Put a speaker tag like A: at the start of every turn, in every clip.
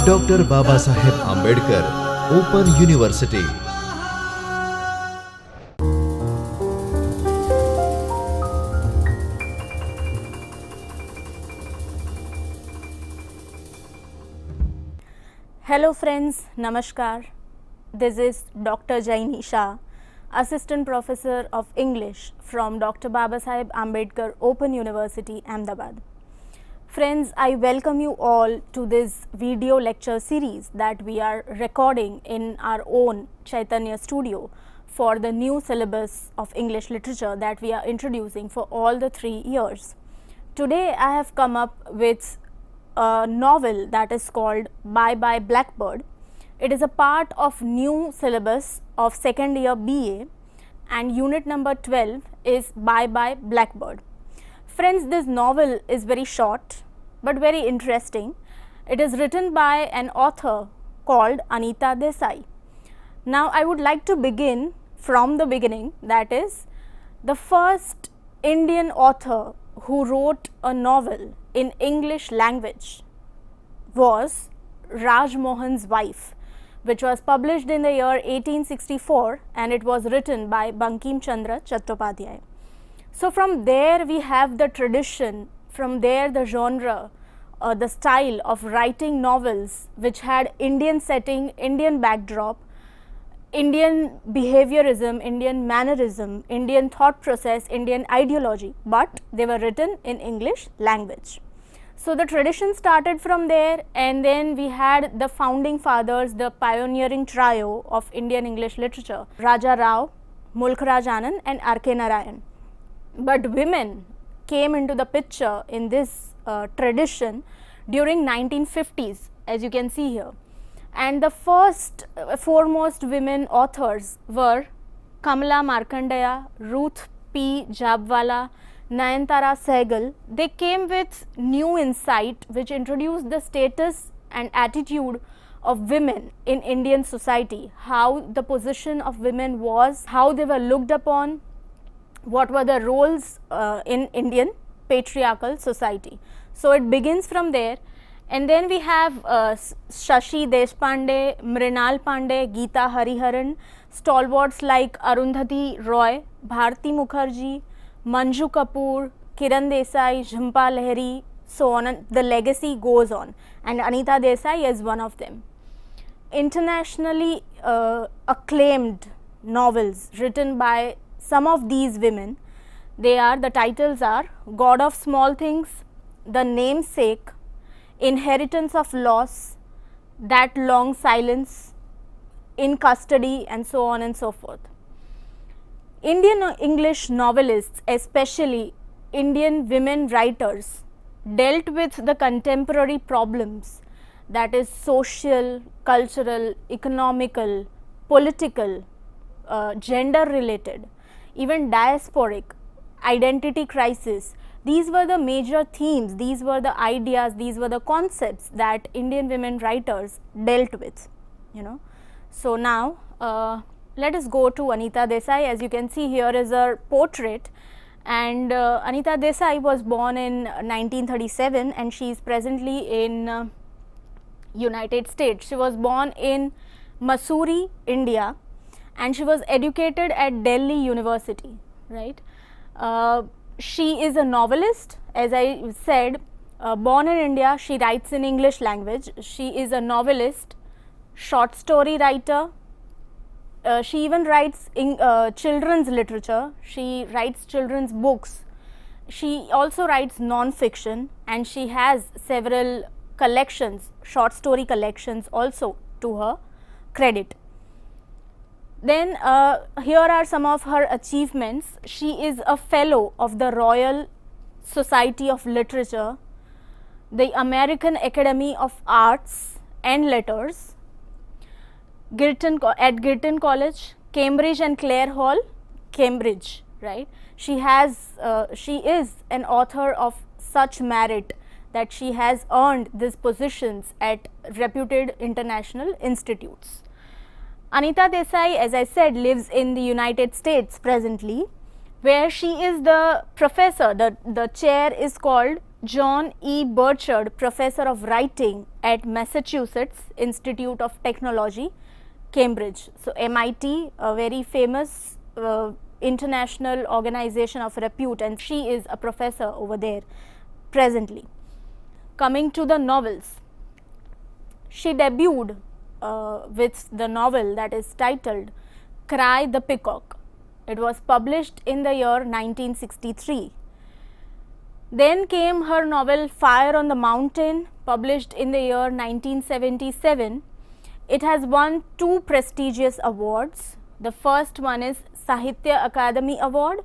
A: Doctor Babasaheb Ambedkar open university.
B: Hello friends, Namaskar. This is Dr. Jaini Shah, Assistant Professor of English from Dr. Babasaheb Ambedkar Open University, Ahmedabad. Friends, I welcome you all to this video lecture series that we are recording in our own Chaitanya studio for the new syllabus of English literature that we are introducing for all the 3 years. Today I have come up with a novel that is called Bye Bye Blackbird. It is a part of new syllabus of second year BA and unit number 12 is Bye Bye Blackbird. Friends, this novel is very short but very interesting. It is written by an author called Anita Desai. Now I would like to begin from the beginning, that is the first Indian author who wrote a novel in English language was Raj Mohan's Wife, which was published in the year 1864 and it was written by Bankim Chandra Chattopadhyay. So from there we have the tradition, from there the genre, the style of writing novels which had Indian setting, Indian backdrop, Indian behaviorism, Indian mannerism, Indian thought process, Indian ideology, but they were written in English language. So the tradition started from there, and then we had the founding fathers, the pioneering trio of Indian English literature, Raja Rao, Mulk Raj Anand and R.K. Narayan. But women came into the picture in this tradition during 1950s, as you can see here. And the first foremost women authors were Kamala Markandeya, Ruth P. Jabwala, Nayantara Sehgal. They came with new insight which introduced the status and attitude of women in Indian society, how the position of women was, how they were looked upon, what were the roles in Indian patriarchal society. So it begins from there, and then we have Shashi Deshpande, Mrinal Pandey, Geeta Hariharan, stalwarts like Arundhati Roy, Bharti Mukherjee, Manju Kapoor, Kiran Desai, Jhumpa Lahiri, so on, and the legacy goes on, and Anita Desai is one of them. Internationally acclaimed novels written by some of these women, the titles are God of Small Things, The Namesake, Inheritance of Loss, That Long Silence, In Custody, and so on and so forth. Indian English novelists, especially Indian women writers, dealt with the contemporary problems, that is social, cultural, economical, political, gender related, even diasporic, identity crisis. These were the major themes, these were the ideas, these were the concepts that Indian women writers dealt with, you know. So now let us go to Anita Desai. As you can see, here is her portrait, and Anita Desai was born in 1937 and she is presently in United States. She was born in Mussoorie, India, and she was educated at Delhi University, right. She is a novelist, as I said, born in India. She writes in English language. She is a novelist, short story writer. She even writes in children's literature. She writes children's books. She also writes non-fiction, and she has several collections, short story collections also to her credit. Then here are some of her achievements. She is a fellow of the Royal Society of Literature, the American Academy of Arts and Letters, at Girton College, Cambridge and Clare Hall, Cambridge, right. She is an author of such merit that she has earned these positions at reputed international institutes. Anita Desai, as I said, lives in the United States presently, where she is the professor. The chair is called John E. Burchard, Professor of Writing at Massachusetts Institute of Technology, Cambridge. So MIT, a very famous international organization of repute, and she is a professor over there presently. Coming to the novels, she debuted with the novel that is titled Cry the Peacock. It was published in the year 1963. Then came her novel Fire on the Mountain, published in the year 1977. It has won 2 prestigious awards. The first one is Sahitya Akademi Award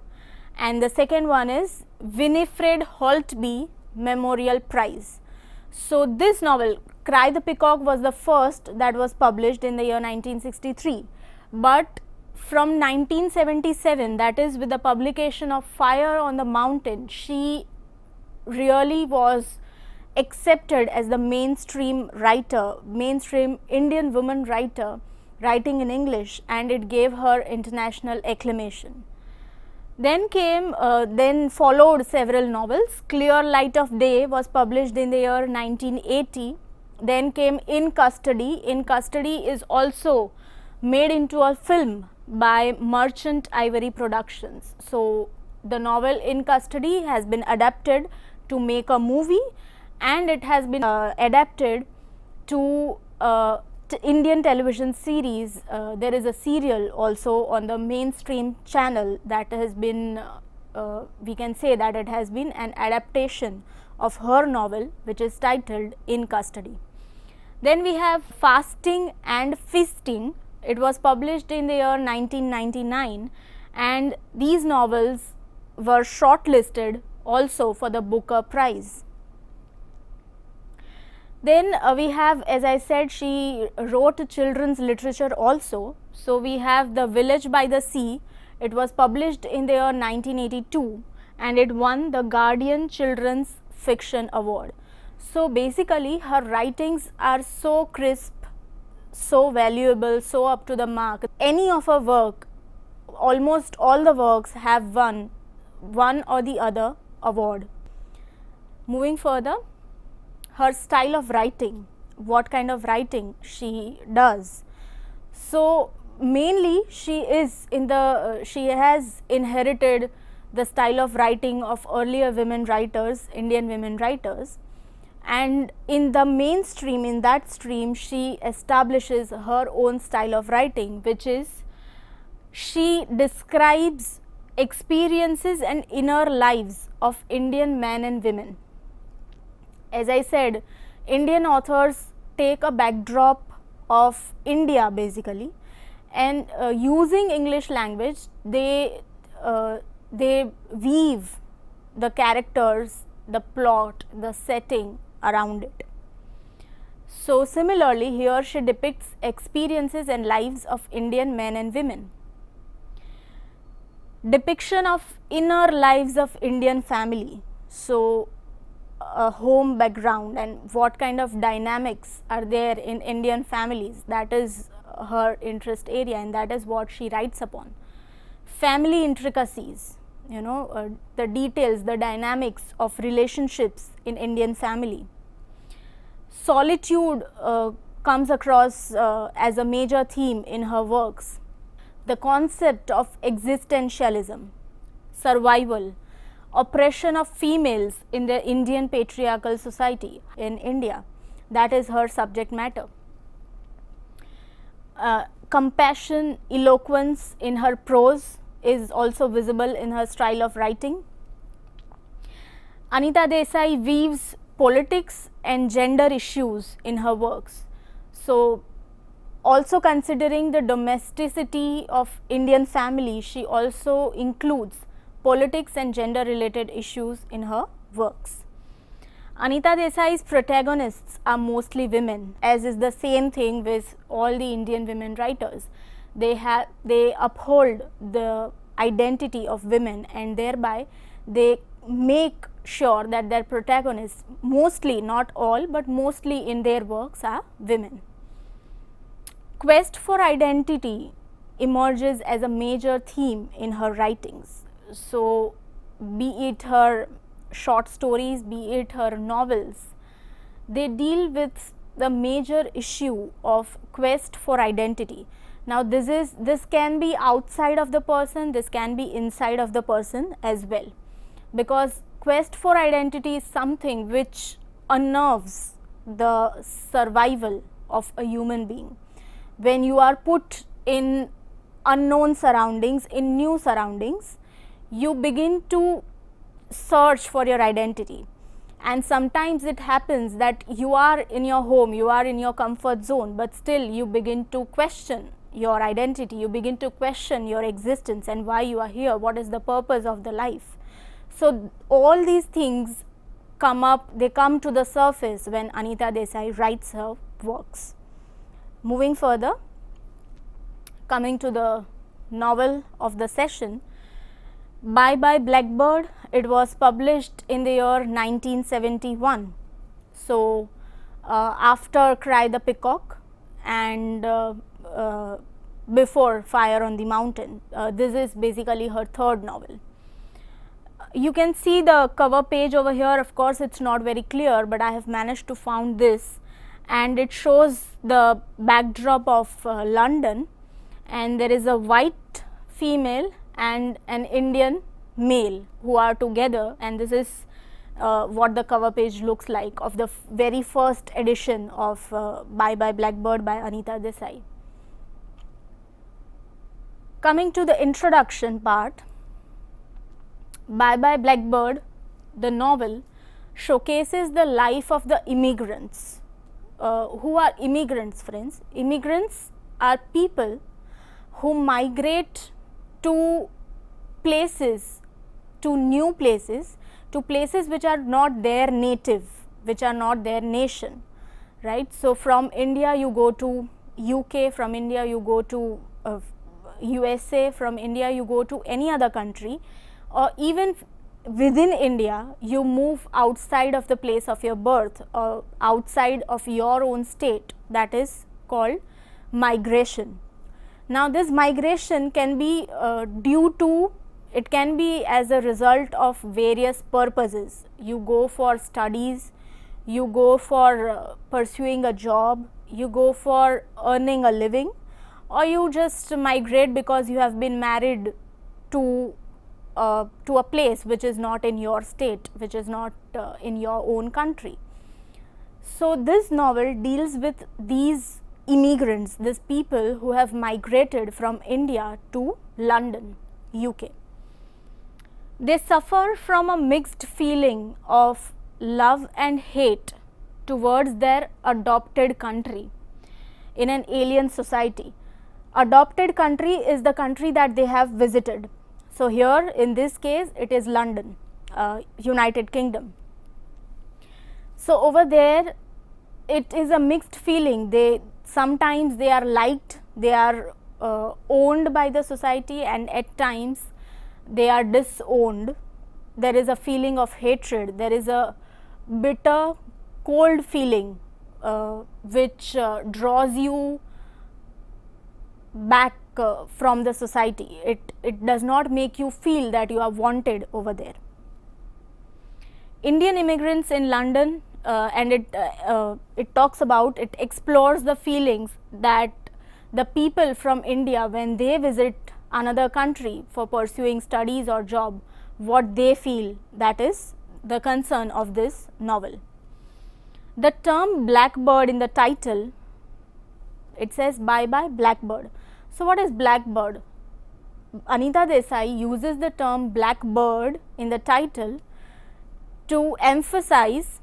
B: and the second one is Winifred Holtby Memorial Prize. So this novel, Cry the Peacock, was the first that was published in the year 1963. But from 1977, that is with the publication of Fire on the Mountain, she really was accepted as the mainstream writer, mainstream Indian woman writer writing in English, and it gave her international acclamation. Then followed several novels. Clear Light of Day was published in the year 1980. Then came In Custody. In Custody is also made into a film by Merchant Ivory Productions. So the novel In Custody has been adapted to make a movie, and it has been adapted to Indian television series. There is a serial also on the mainstream channel that has been, we can say that it has been an adaptation of her novel, which is titled In Custody. Then we have Fasting and Feasting. It was published in the year 1999, and these novels were shortlisted also for the Booker Prize. Then we have, as I said, she wrote children's literature also. So we have The Village by the Sea. It was published in the year 1982 and it won the Guardian Children's Fiction Award. So basically her writings are so crisp, so valuable, so up to the mark. Any of her work, almost all the works have won one or the other award. Moving further, her style of writing, what kind of writing she does. So mainly she has inherited the style of writing of earlier women writers, Indian women writers, and in the mainstream, in that stream, she establishes her own style of writing, which is she describes experiences and inner lives of Indian men and women. As I said, Indian authors take a backdrop of India basically, and using English language, they weave the characters, the plot, the setting around it. So similarly, here she depicts experiences and lives of Indian men and women. Depiction of inner lives of Indian family. So a home background and what kind of dynamics are there in Indian families, that is her interest area and that is what she writes upon. Family intricacies, the details, the dynamics of relationships in Indian family. Solitude comes across as a major theme in her works. The concept of existentialism, survival, oppression of females in the Indian patriarchal society in India, that is her subject matter. Compassion, eloquence in her prose is also visible in her style of writing. Anita Desai weaves politics and gender issues in her works. So also considering the domesticity of Indian family, she also includes politics and gender related issues in her works. Anita Desai's protagonists are mostly women, as is the same thing with all the Indian women writers. They uphold the identity of women and thereby they make sure that their protagonists, mostly, not all, but mostly in their works are women. Quest for identity emerges as a major theme in her writings. So be it her short stories, be it her novels, they deal with the major issue of quest for identity. Now this can be outside of the person, this can be inside of the person as well, because quest for identity is something which unnerves the survival of a human being. When you are put in unknown surroundings, in new surroundings, you begin to search for your identity, and sometimes it happens that you are in your home, you are in your comfort zone, but still you begin to question your identity, you begin to question your existence and why you are here, what is the purpose of the life. So all these things come up, they come to the surface when Anita Desai writes her works. Moving further, coming to the novel of the session, Bye Bye Blackbird. It was published in the year 1971. So after Cry the Peacock and before Fire on the Mountain. This is basically her third novel. You can see the cover page over here. Of course, it's not very clear, but I have managed to found this, and it shows the backdrop of London, and there is a white female and an Indian male who are together, and this is what the cover page looks like of the very first edition of Bye Bye Blackbird by Anita Desai. Coming to the introduction part, Bye Bye Blackbird, the novel, showcases the life of the immigrants. Who are immigrants, friends? Immigrants are people who migrate to places, to new places, to places which are not their native, which are not their nation, right? So from India you go to UK, from India you go to USA, from India you go to any other country, or even within India you move outside of the place of your birth or outside of your own state. That is called migration. Now this migration can be due to, it can be as a result of various purposes. You go for studies, you go for pursuing a job, you go for earning a living, or you just migrate because you have been married to a place which is not in your state, which is not in your own country. So this novel deals with these immigrants, these people who have migrated from India to London, UK. They suffer from a mixed feeling of love and hate towards their adopted country in an alien society. Adopted country is the country that they have visited. So here in this case it is London, United Kingdom. So over there it is a mixed feeling. Sometimes they are liked, they are owned by the society, and at times they are disowned. There is a feeling of hatred, there is a bitter, cold feeling which draws you back from the society. It does not make you feel that you are wanted over there. Indian immigrants in London, and it talks about, it explores the feelings that the people from India, when they visit another country for pursuing studies or job, what they feel. That is the concern of this novel. The term blackbird in the title, it says Bye Bye Blackbird. So what is blackbird? Anita Desai uses the term blackbird in the title to emphasize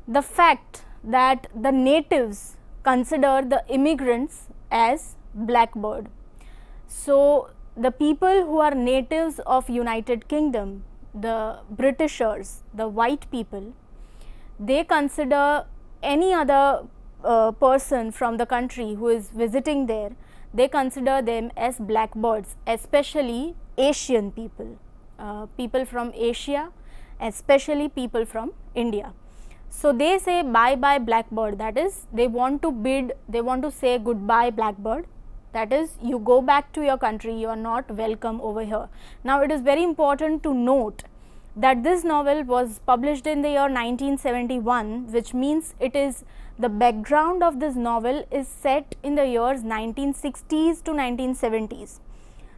B: the fact that the natives consider the immigrants as blackbird. So the people who are natives of United Kingdom, the Britishers, the white people, they consider any other person from the country who is visiting there, they consider them as blackbirds, especially Asian people, people from Asia, especially people from India. So they say bye bye blackbird, that is they want to say goodbye blackbird, that is you go back to your country, you are not welcome over here. Now it is very important to note that this novel was published in the year 1971, which means it is the background of this novel is set in the years 1960s to 1970s.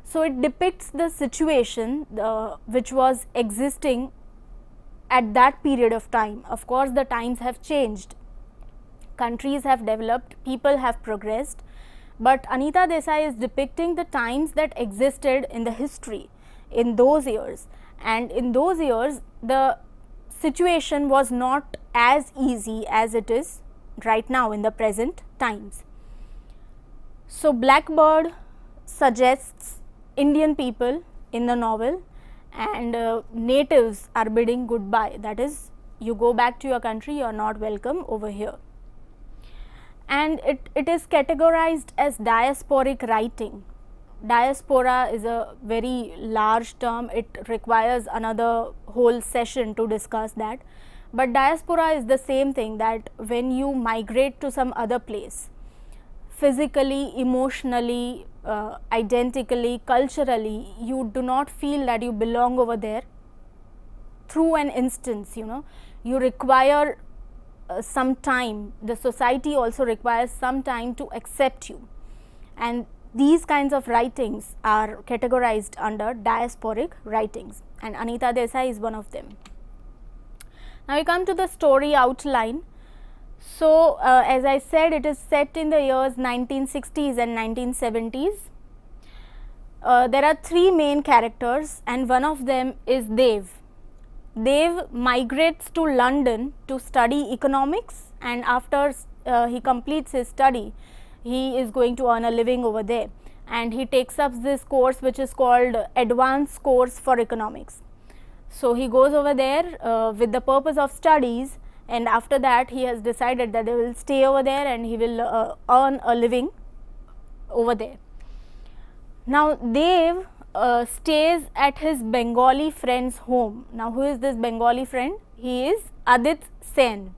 B: So it depicts the situation which was existing at that period of time. Of course, the times have changed, countries have developed, people have progressed, but Anita Desai is depicting the times that existed in the history in those years, and in those years the situation was not as easy as it is right now in the present times. So Blackbird suggests Indian people in the novel, and natives are bidding goodbye, that is, you go back to your country, you are not welcome over here. And it is categorized as diasporic writing. Diaspora is a very large term, it requires another whole session to discuss that, but diaspora is the same thing, that when you migrate to some other place, physically, emotionally, identically, culturally, you do not feel that you belong over there through an instance, you require some time, the society also requires some time to accept you, and these kinds of writings are categorized under diasporic writings, and Anita Desai is one of them. Now we come to the story outline. So as I said, it is set in the years 1960s and 1970s. There are three main characters, and one of them is Dev. Dev migrates to London to study economics, and after he completes his study, he is going to earn a living over there, and he takes up this course which is called Advanced Course for Economics. So he goes over there with the purpose of studies, and after that he has decided that he will stay over there and he will earn a living over there. Now Dev stays at his Bengali friend's home. Now who is this Bengali friend? He is Adit Sen.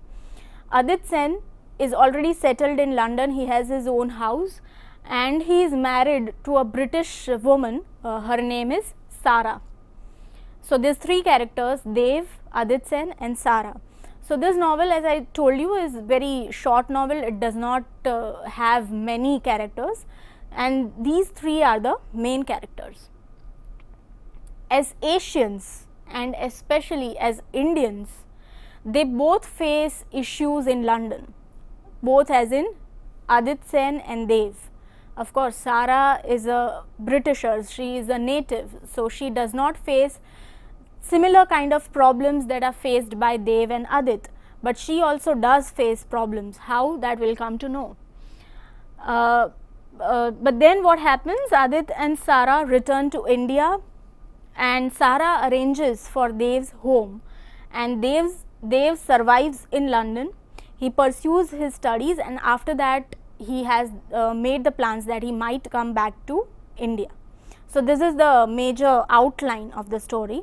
B: Adit Sen is already settled in London, he has his own house, and he is married to a British woman, her name is Sarah. So these three characters, Dev, Adit Sen and Sarah. So this novel, as I told you, is very short novel, it does not have many characters, and these three are the main characters. As Asians and especially as Indians, they both face issues in London, both as in Adit Sen and Dev. Of course, Sarah is a Britisher, she is a native, so she does not face similar kind of problems that are faced by Dev and Adit, but she also does face problems. How? That will come to know. But then what happens? Adit and Sarah return to India, and Sarah arranges for Dev's home, and Dev survives in London. He pursues his studies, and after that he has made the plans that he might come back to India. So this is the major outline of the story.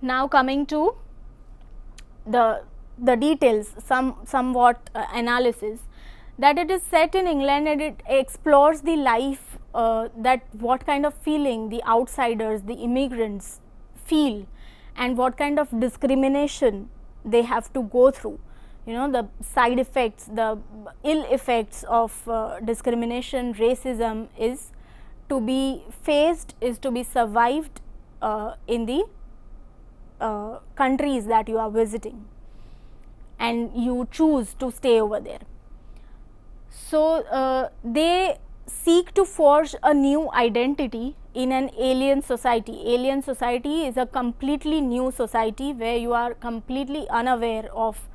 B: Now coming to the details, somewhat analysis, that it is set in England and it explores the life, that what kind of feeling the outsiders, the immigrants feel, and what kind of discrimination they have to go through. The side effects, the ill effects of discrimination, racism is to be faced, is to be survived in the countries that you are visiting, and you choose to stay over there. So they seek to forge a new identity in an alien society. Alien society is a completely new society where you are completely unaware of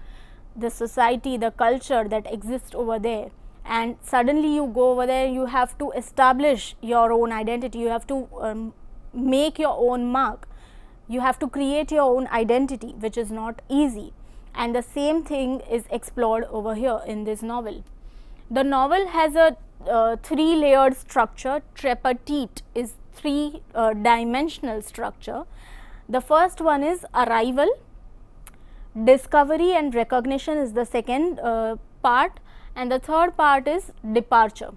B: the society, the culture that exists over there, and suddenly you go over there, you have to establish your own identity, you have to make your own mark, you have to create your own identity, which is not easy, and the same thing is explored over here in this novel. The novel has a three-layered structure. Tripartite is three-dimensional structure. The first one is arrival, discovery and recognition is the second part, and the third part is departure.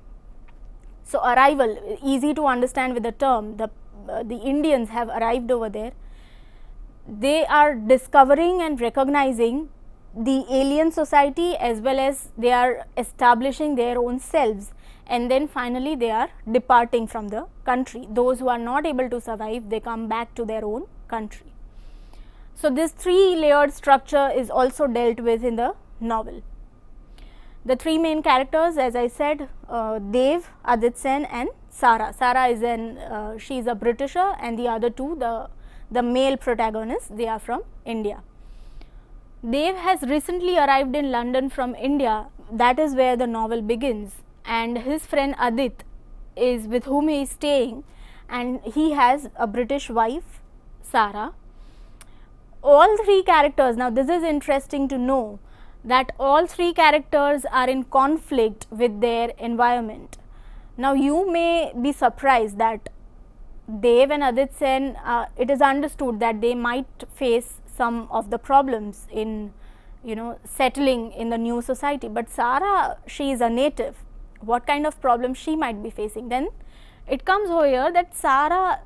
B: So arrival, easy to understand with the term, the Indians have arrived over there. they are discovering and recognizing the alien society, as well as they are establishing their own selves, and then finally they are departing from the country. Those who are not able to survive, they come back to their own country. So, this three layered structure is also dealt with in the novel. The three main characters, as I said, Dev, Adit Sen and Sara. Sara is she is a Britisher, and the other two, the male protagonists, they are from India. Dev has recently arrived in London from India. That is where the novel begins, and his friend Adit is with whom he is staying, and he has a British wife, Sara. All three characters, now this is interesting to know, that all three characters are in conflict with their environment. Now you may be surprised that Dev and Adit Sen, it is understood that they might face some of the problems in, settling in the new society, but Sara, she is a native. What kind of problem she might be facing? Then it comes over here that Sara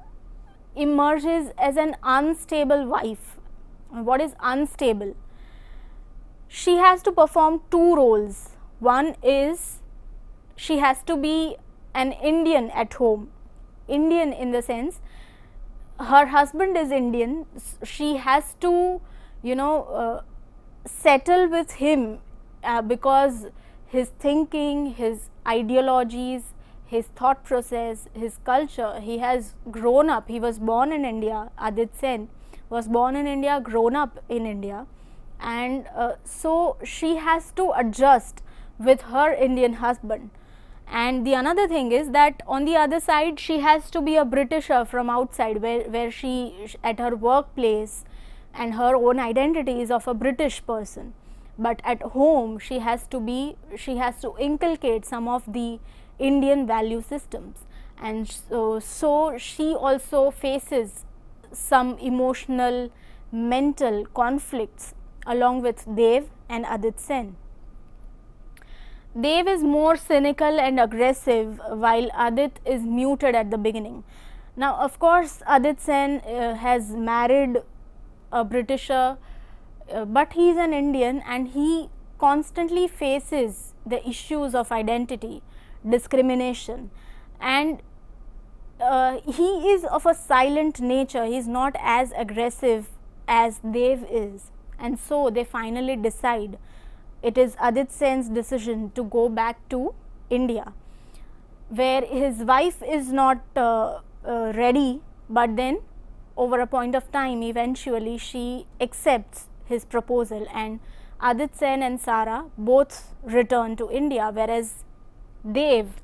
B: emerges as an unstable wife. What is unstable? She has to perform two roles. One is she has to be an Indian at home. Indian in the sense, her husband is Indian, she has to, settle with him because his thinking, his ideologies, his thought process, his culture, he has grown up, he was born in India. Adit Sen was born in India, grown up in India, and so she has to adjust with her Indian husband. And the another thing is that on the other side, she has to be a Britisher from outside, where she at her workplace, and her own identity is of a British person, but at home she has to inculcate some of the Indian value systems, and so she also faces some emotional, mental conflicts along with Dev and Adit Sen. Dev is more cynical and aggressive, while Adit is muted at the beginning. Now, of course, Adit Sen has married a Britisher, but he is an Indian, and he constantly faces the issues of identity, discrimination, and he is of a silent nature. He is not as aggressive as Dev is, and so they finally decide. It is Adit Sen's decision to go back to India, where his wife is not ready, but then over a point of time, eventually she accepts his proposal, and Adit Sen and Sara both return to India, whereas Dev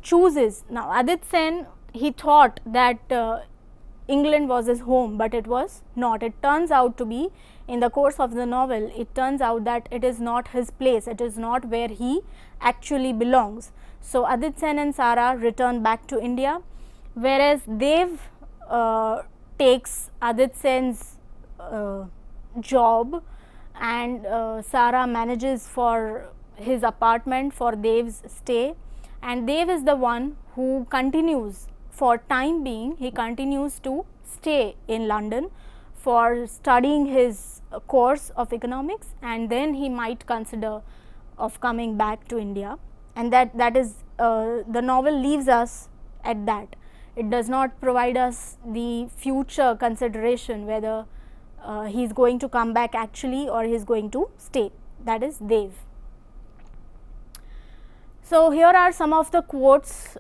B: chooses. Now, Adit Sen, he thought that England was his home, but it was not. It turns out to be, in the course of the novel, it turns out that it is not his place, it is not where he actually belongs. So, Adit Sen and Sara return back to India, whereas Dev takes Adit Sen's job, and Sara manages for his apartment for Dev's stay, and Dev is the one who continues, for time being, he continues to stay in London for studying his course of economics, and then he might consider of coming back to India, and that is the novel leaves us at that. It does not provide us the future consideration whether he is going to come back actually or he is going to stay. That is Dev. So, here are some of the quotes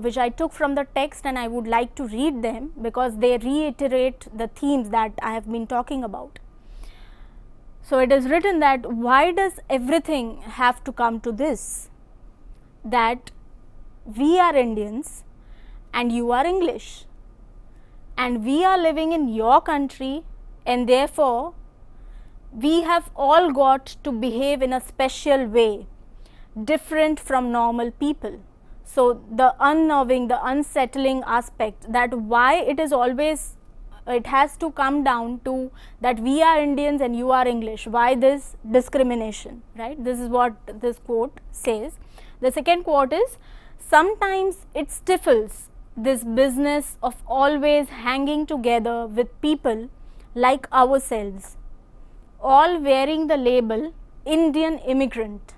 B: which I took from the text, and I would like to read them because they reiterate the themes that I have been talking about. So, it is written that, why does everything have to come to this, that we are Indians and you are English, and we are living in your country, and therefore we have all got to behave in a special way, different from normal people. So, the unnerving, the unsettling aspect, that why it is always, it has to come down to that we are Indians and you are English, why this discrimination, right? This is what this quote says. The second quote is, sometimes it stifles this business of always hanging together with people like ourselves, all wearing the label Indian immigrant,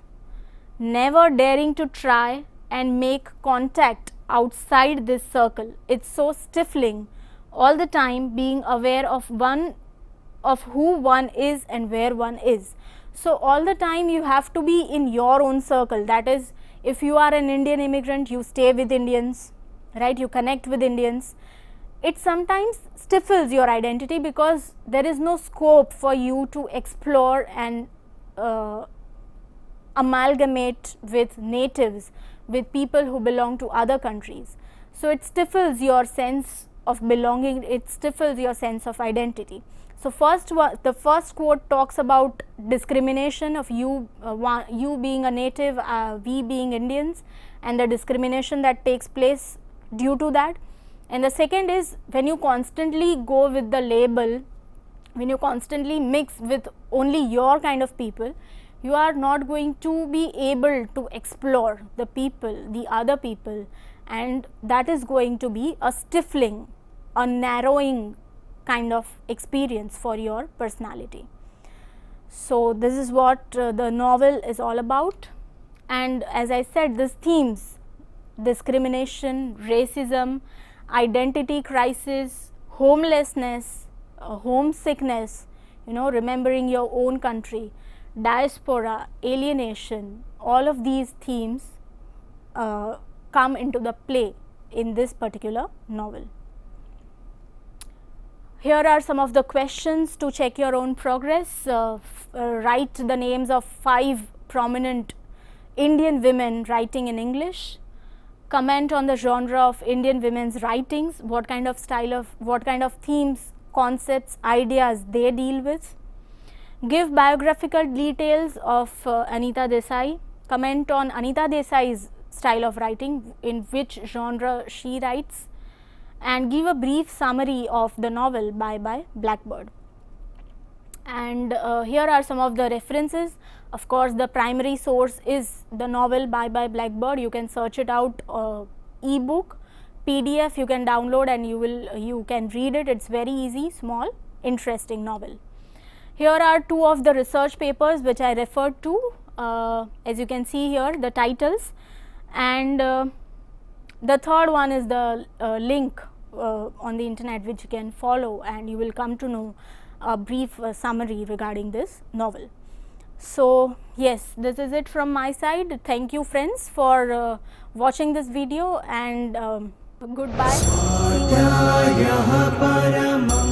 B: never daring to try and make contact outside this circle. It's so stifling, all the time being aware of who one is and where one is. So all the time you have to be in your own circle. That is, if you are an Indian immigrant, you stay with Indians, right? You connect with Indians. It sometimes stifles your identity because there is no scope for you to explore and amalgamate with natives, with people who belong to other countries. So it stifles your sense of belonging, it stifles your sense of identity. So the first quote talks about discrimination of you being a native, we being Indians, and the discrimination that takes place due to that. And the second is, when you constantly go with the label, when you constantly mix with only your kind of people, you are not going to be able to explore the people, the other people, and that is going to be a stifling, a narrowing kind of experience for your personality. So this is what the novel is all about. And as I said, these themes, discrimination, racism, identity crisis, homelessness, homesickness, remembering your own country, diaspora, alienation, all of these themes come into the play in this particular novel. Here are some of the questions to check your own progress. Write the names of 5 prominent Indian women writing in English. Comment on the genre of Indian women's writings, what kind of themes, concepts, ideas they deal with. Give biographical details of Anita Desai. Comment on Anita Desai's style of writing, in which genre she writes, and give a brief summary of the novel Bye Bye Blackbird. And here are some of the references. Of course, the primary source is the novel Bye Bye Blackbird. You can search it out, ebook, PDF you can download, and you can read it. It's very easy, small, interesting novel. Here are 2 of the research papers which I referred to. As you can see here, the titles, and the third one is the link on the internet which you can follow, and you will come to know a brief summary regarding this novel. So yes, this is it from my side. Thank you friends for watching this video, and goodbye. See you.